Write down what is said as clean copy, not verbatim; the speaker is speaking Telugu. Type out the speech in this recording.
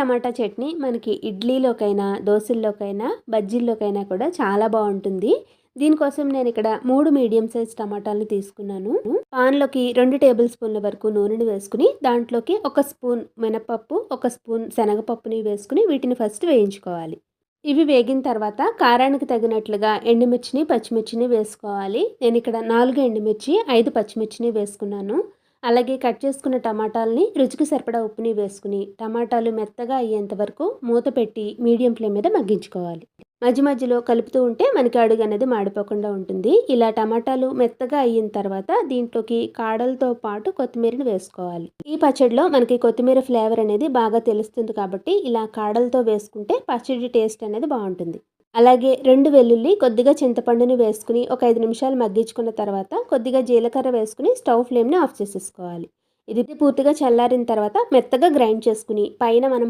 టమాటా చట్నీ మనకి ఇడ్లీలోకైనా, దోసల్లోకైనా, బజ్జీల్లోకైనా కూడా చాలా బావుంటుంది. దీనికోసం నేను ఇక్కడ 3 మీడియం సైజ్ టమాటాలను తీసుకున్నాను. పాన్‌లోకి 2 టేబుల్ స్పూన్ల వరకు నూనెని వేసుకొని, దాంట్లోకి 1 స్పూన్ మినపప్పు, 1 స్పూన్ శనగపప్పుని వేసుకొని వీటిని ఫస్ట్ వేయించుకోవాలి. ఇవి వేగిన తర్వాత కారానికి తగినట్లుగా ఎండుమిర్చిని, పచ్చిమిర్చిని వేసుకోవాలి. నేనిక్కడ 4 ఎండుమిర్చి, 5 పచ్చిమిర్చిని వేసుకున్నాను. అలాగే కట్ చేసుకున్న టమాటాలని రుచికి సరిపడా ఉప్పుని వేసుకుని, టమాటాలు మెత్తగా అయ్యేంత వరకు మూత పెట్టి మీడియం ఫ్లేమ్ మీద మగ్గించుకోవాలి. మధ్య మధ్యలో కలుపుతూ ఉంటే మనకి అడుగు అనేది మాడిపోకుండా ఉంటుంది. ఇలా టమాటాలు మెత్తగా అయిన తర్వాత దీంట్లోకి కాడలతో పాటు కొత్తిమీరని వేసుకోవాలి. ఈ పచ్చడిలో మనకి కొత్తిమీర ఫ్లేవర్ అనేది బాగా తెలుస్తుంది కాబట్టి ఇలా కాడలతో వేసుకుంటే పచ్చడి టేస్ట్ అనేది బాగుంటుంది. అలాగే 2 వెల్లుల్లి, కొద్దిగా చింతపండుని వేసుకుని ఒక 5 నిమిషాలు మగ్గించుకున్న తర్వాత కొద్దిగా జీలకర్ర వేసుకుని స్టవ్ ఫ్లేమ్ని ఆఫ్ చేసేసుకోవాలి. ఇది పూర్తిగా చల్లారిన తర్వాత మెత్తగా గ్రైండ్ చేసుకుని పైన మనం